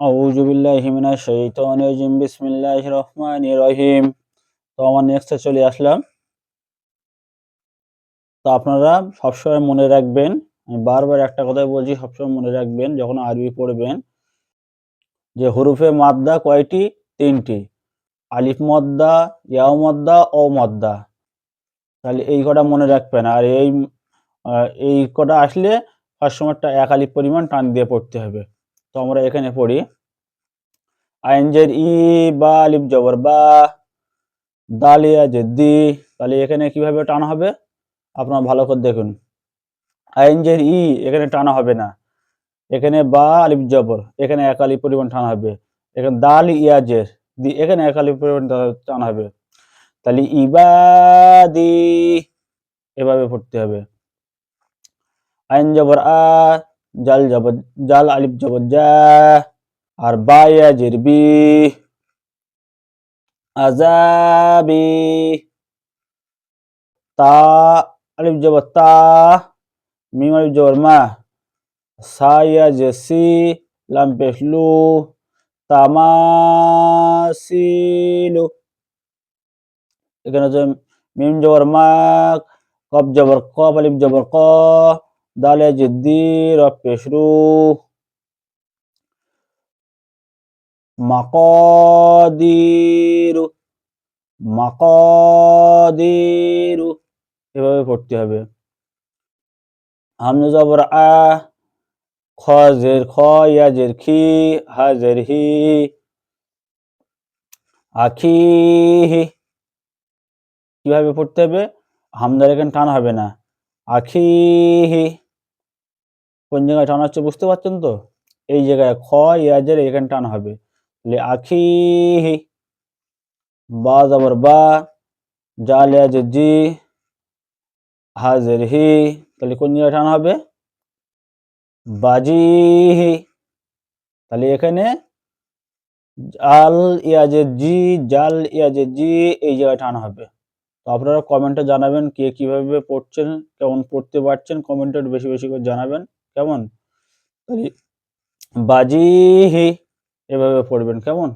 আউযু বিল্লাহি মিনাশ শাইতানির রাজিম বিসমিল্লাহির রহমানির রহিম। তো আমার নেক্সটে চলে আসলাম। তো আপনারা সবসময় মনে রাখবেন, আমি বারবার একটা কথাই বলছি, সবসময় মনে রাখবেন যখন আরবি পড়বেন যে হরুফে মাদ্দা কয়টি? ৩টি। আলিফ মদ্দা, ইয়াও মদ্দা, ও মদ্দা। তাহলে এই কটা মনে রাখবেন। আর এই কটা আসলে সবসময় এক আলিফ পরিমাণ টান দিয়ে পড়তে হবে। তো আমরা এখানে পড়ি আইন জের ই, বা আলিফ জবর বা, দাল ইয়া জের দি। তাহলে এখানে কিভাবে টানা হবে আপনারা ভালো করে দেখুন। আইন জের ই, এখানে টানা হবে না। এখানে বা আলিফ জবর, এখানে এক আলিফ পরিমাণ টানা হবে। এখানে দাল ইয়া জের দি, এখানে এক আলিফ পরিমাণ টানা হবে। তাহলে ইবাদি, এভাবে পড়তে হবে। আইন জবর আ, জাল জবর জাল, আলিফ জবর জা, আর বা ইয়া জের বি, আজাবি। তা আলিফ জবর তা, মিম আলিফ জবর মা, সা ইয়া জের সি, লাম পেশ লু, তামাসিলু। এখানে হচ্ছে মিম জবর মা, কফ জবর কফ, আলিফ জবর ক, দাল ইয়া জের দি, র পেশ রু, মাকাদিরু, মাকাদিরু। এভাবে পড়তে হবে। হামজা জবর আ, খ জের খ, ইয়া জের খি, হা জের হি, আখিহি। কিভাবে পড়তে হবে? হামজার এখানে টান হবে না। আখিহি। কোন জায়গায় টান হচ্ছে বুঝতে পারছেন তো? এই জায়গায় খ ইয়া জের এখানে টান হবে। তাহলে আখিহি। বা জবর বা, জাল ইয়া জের জি, হা জের হি। তাহলে কোন জায়গায় টান হবে? বাজিহি। তাহলে এখানে জাল ইয়া জের জি, জাল ইয়া জের জি, এই জায়গায় টান হবে। তো আপনারা কমেন্টে জানাবেন কে কিভাবে পড়ছেন, কেমন পড়তে পারছেন, কমেন্টে বেশি বেশি করে জানাবেন। কেমন? বাজিহি, এভাবে পড়বেন। কেমন?